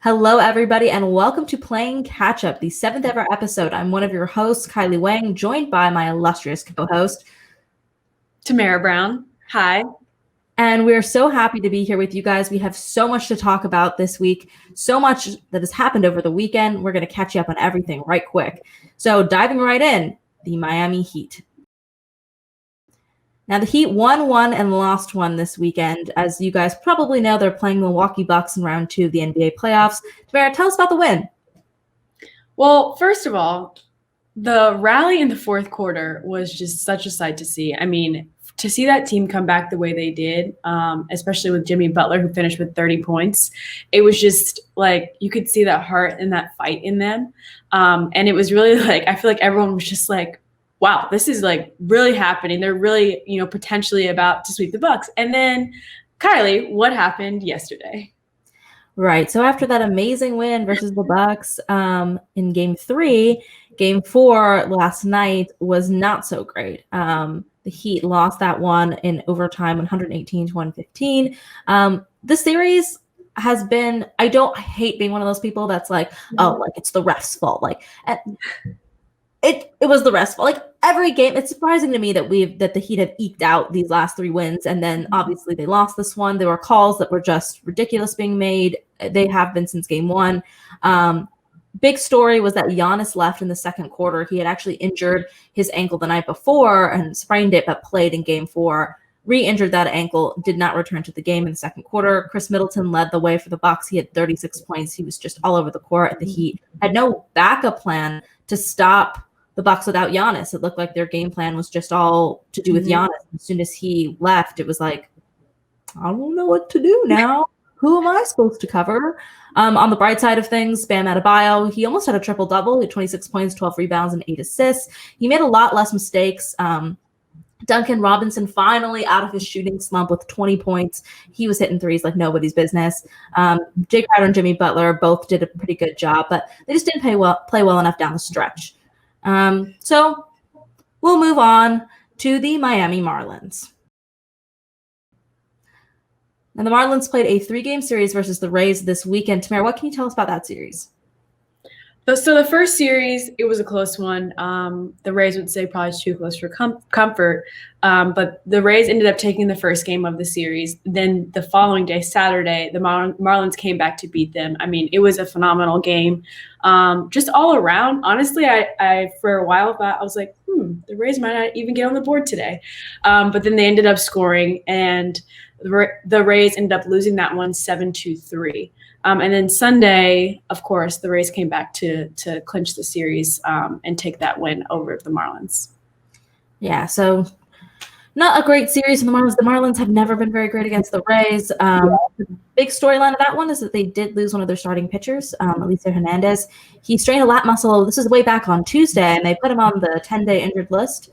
Hello, everybody, and welcome to Playing Catch Up, the 7th ever episode. I'm one of your hosts, Kylie Wang, joined by my illustrious co-host, Tamara Brown. Hi. And we're so happy to be here with you guys. We have so much to talk about this week, so much that has happened over the weekend. We're going to catch you up on everything right quick. So diving right in, the Miami Heat. Now, the Heat won one and lost one this weekend. As you guys probably know, they're playing the Milwaukee Bucks in round 2 of the NBA playoffs. Tamara, tell us about the win. Well, first of all, the rally in the fourth quarter was just such a sight to see. I mean, to see that team come back the way they did, especially with Jimmy Butler, who finished with 30 points, it was just like you could see that heart and that fight in them. And it was really like, I feel like everyone was just like, wow, this is like really happening. They're really, potentially about to sweep the Bucks. And then, Kylie, what happened yesterday? Right. So after that amazing win versus the Bucks in Game 3, Game 4 last night was not so great. The Heat lost that one in overtime, 118-115. The series has been, I hate being one of those people that's like, it's the refs' fault. It was the refs' fault. Like every game, it's surprising to me that the Heat have eked out these last 3 wins, and then obviously they lost this one. There were calls that were just ridiculous being made. They have been since Game 1. Big story was that Giannis left in the second quarter. He had actually injured his ankle the night before and sprained it, but played in Game 4. Re-injured that ankle, did not return to the game in the second quarter. Chris Middleton led the way for the Bucks. He had 36 points. He was just all over the court. The Heat had no backup plan to stop the Bucks without Giannis. It looked like their game plan was just all to do with Giannis. As soon as he left, it was like, I don't know what to do now. Who am I supposed to cover? On the bright side of things, Bam Adebayo, he almost had a triple-double. He had 26 points, 12 rebounds, and 8 assists. He made a lot less mistakes. Duncan Robinson finally out of his shooting slump with 20 points. He was hitting threes like nobody's business. Jay Crowder and Jimmy Butler both did a pretty good job, but they just didn't play well enough down the stretch. So we'll move on to the Miami Marlins. And the Marlins played a 3-game series versus the Rays this weekend. Tamara, what can you tell us about that series? So the first series, it was a close one. The Rays would say probably too close for comfort. But the Rays ended up taking the first game of the series. Then the following day, Saturday, the Marlins came back to beat them. I mean, it was a phenomenal game. Just all around, honestly, I for a while thought, I was like, the Rays might not even get on the board today. But then they ended up scoring, and the Rays ended up losing that one 7-3. And then Sunday, of course, the Rays came back to clinch the series and take that win over the Marlins. Yeah, so not a great series from the Marlins. The Marlins have never been very great against the Rays. The big storyline of that one is that they did lose one of their starting pitchers, Alicia Hernandez. He strained a lat muscle. This is way back on Tuesday, and they put him on the 10-day injured list.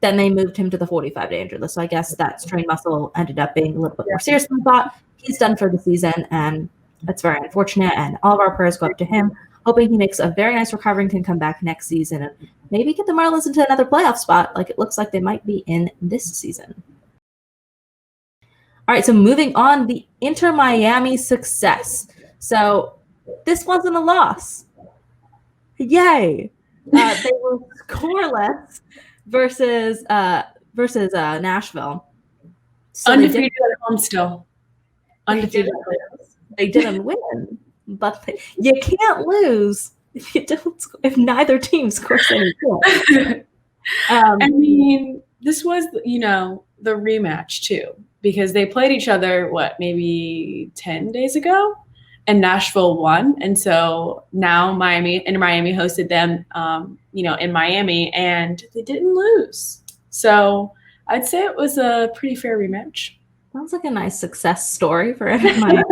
Then they moved him to the 45-day injured list. So I guess that strained muscle ended up being a little bit more serious than I thought. He's done for the season, and that's very unfortunate. And all of our prayers go up to him, hoping he makes a very nice recovery and can come back next season and maybe get the Marlins into another playoff spot like it looks like they might be in this season. All right, so moving on, the Inter-Miami success. So this wasn't a loss. Yay. They were scoreless versus Nashville. So undefeated at home still. Undefeated. They didn't win, but you can't lose if neither team scores any points. I mean, this was the rematch too, because they played each other maybe 10 days ago, and Nashville won, and so now Miami hosted them, in Miami, and they didn't lose. So I'd say it was a pretty fair rematch. Sounds like a nice success story for Miami.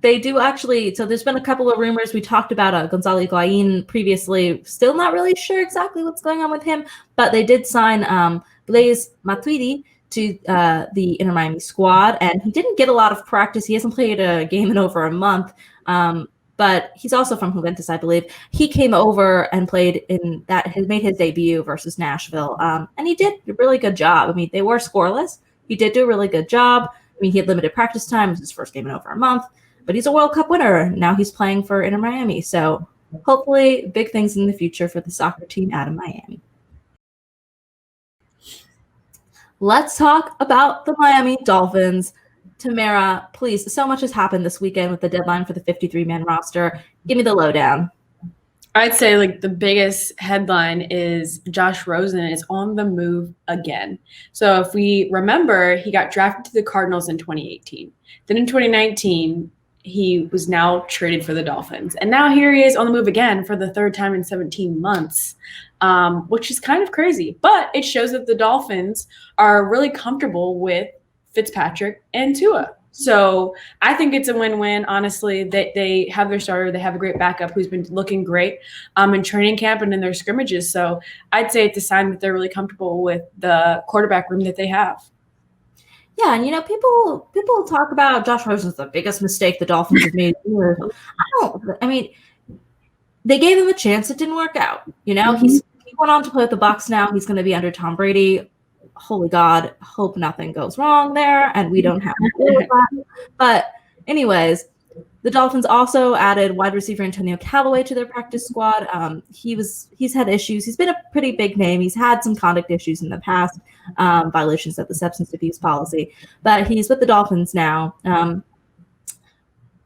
They do actually, so there's been a couple of rumors. We talked about Gonzalo Higuain previously. Still not really sure exactly what's going on with him, but they did sign Blaise Matuidi to the Inter Miami squad, and he didn't get a lot of practice. He hasn't played a game in over a month, but he's also from Juventus, I believe. He came over and played in that, has made his debut versus Nashville, and he did a really good job. I mean, they were scoreless. He did do a really good job. mean, he had limited practice time. It was his first game in over a month, but he's a World Cup winner. Now he's playing for Inter Miami. So hopefully big things in the future for the soccer team out of Miami. Let's talk about the Miami Dolphins. Tamara, please, so much has happened this weekend with the deadline for the 53-man roster. Give me the lowdown. I'd say like the biggest headline is Josh Rosen is on the move again. So if we remember, he got drafted to the Cardinals in 2018. Then in 2019, he was now traded for the Dolphins. And now here he is on the move again for the third time in 17 months, which is kind of crazy. But it shows that the Dolphins are really comfortable with Fitzpatrick and Tua. So I think it's a win-win. Honestly, they have their starter. They have a great backup who's been looking great in training camp and in their scrimmages. So I'd say it's a sign that they're really comfortable with the quarterback room that they have. Yeah, and people talk about Josh Rosen's the biggest mistake the Dolphins have made. I mean, they gave him a chance. It didn't work out. He went on to play with the Bucks now. He's going to be under Tom Brady. Holy God, hope nothing goes wrong there, and we don't have to deal with that. But anyways, the Dolphins also added wide receiver Antonio Callaway to their practice squad. He's had issues. He's been a pretty big name. He's had some conduct issues in the past, violations of the substance abuse policy. But he's with the Dolphins now.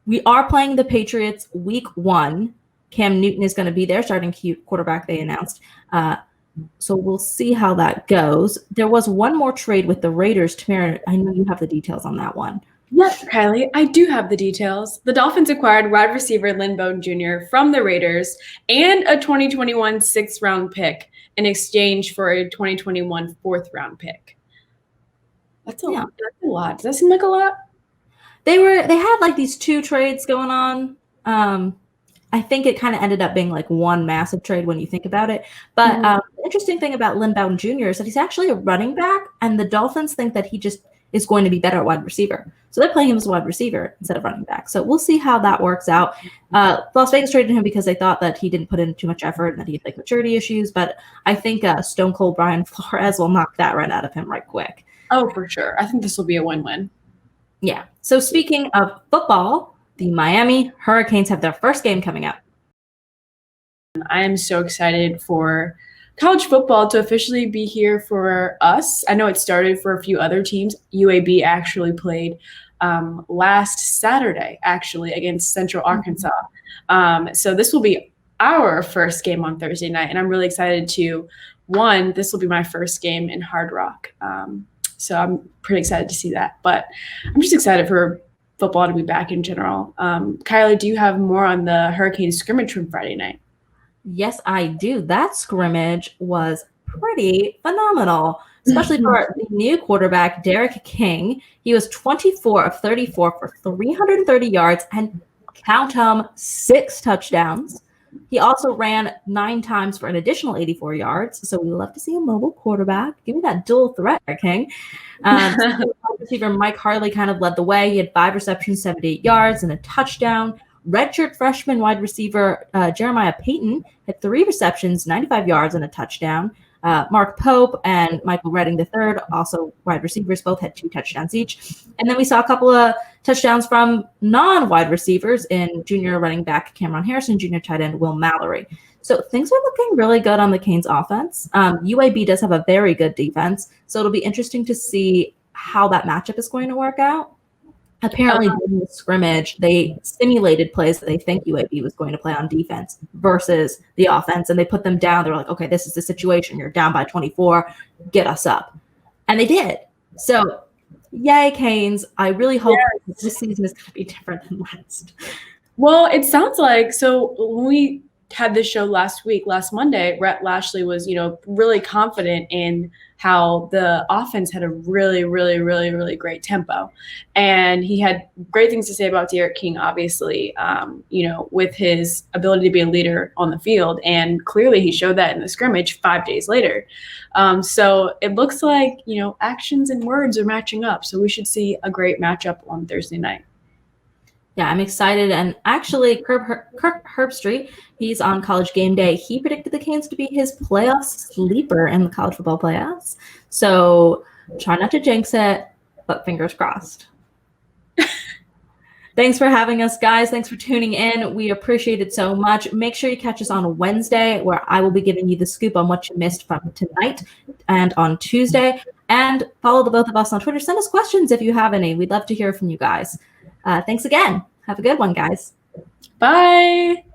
We are playing the Patriots week 1. Cam Newton is going to be there, starting quarterback, they announced. So we'll see how that goes. There was one more trade with the Raiders. Tamara, I know you have the details on that one. Yes, Kylie, I do have the details. The Dolphins acquired wide receiver Lynn Bowden Jr. from the Raiders and a 2021 6th-round pick in exchange for a 2021 4th-round pick. That's a lot. That's a lot. Does that seem like a lot? They had like these 2 trades going on. I think it kind of ended up being like one massive trade when you think about it. But the interesting thing about Lynn Bowden Jr. is that he's actually a running back, and the Dolphins think that he just is going to be better at wide receiver. So they're playing him as a wide receiver instead of running back. So we'll see how that works out. Las Vegas traded him because they thought that he didn't put in too much effort and that he had like maturity issues. But I think Stone Cold Brian Flores will knock that right out of him right quick. Oh, for sure. I think this will be a win-win. Yeah. So speaking of football, the Miami Hurricanes have their first game coming up. I am so excited for college football to officially be here for us. I know it started for a few other teams. UAB actually played last Saturday, actually, against Central Arkansas. So this will be our first game on Thursday night, and I'm really excited this will be my first game in Hard Rock. So I'm pretty excited to see that. But I'm just excited for football to be back in general. Kylie, do you have more on the Hurricanes scrimmage from Friday night? Yes, I do. That scrimmage was pretty phenomenal, especially for the new quarterback, Derek King. He was 24 of 34 for 330 yards and count them 6 touchdowns. He also ran 9 times for an additional 84 yards. So we love to see a mobile quarterback. Give me that dual threat, King. Receiver Mike Harley kind of led the way. He had 5 receptions, 78 yards, and a touchdown. Redshirt freshman wide receiver Jeremiah Payton had 3 receptions, 95 yards, and a touchdown. Mark Pope and Michael Redding III, also wide receivers, both had 2 touchdowns each. And then we saw a couple of touchdowns from non-wide receivers in junior running back Cameron Harrison, junior tight end Will Mallory. So things are looking really good on the Canes offense. UAB does have a very good defense, so it'll be interesting to see how that matchup is going to work out. Apparently, during the scrimmage, they simulated plays that they think UAB was going to play on defense versus the offense, and they put them down. They were like, okay, this is the situation. You're down by 24. Get us up. And they did. So, yay, Canes. I really hope this season is going to be different than last. Well, it sounds like, so when we had this show last Monday, Rhett Lashley was, really confident in how the offense had a really, really, really, really great tempo. And he had great things to say about Derek King, obviously, with his ability to be a leader on the field. And clearly he showed that in the scrimmage 5 days later. So it looks like, actions and words are matching up. So we should see a great matchup on Thursday night. Yeah, I'm excited. And actually, Kirk Herbstreit, he's on College Game Day. He predicted the Canes to be his playoff sleeper in the college football playoffs. So try not to jinx it, but fingers crossed. Thanks for having us, guys. Thanks for tuning in. We appreciate it so much. Make sure you catch us on Wednesday, where I will be giving you the scoop on what you missed from tonight, and on Tuesday. And follow the both of us on Twitter. Send us questions if you have any. We'd love to hear from you guys. Thanks again. Have a good one, guys. Bye.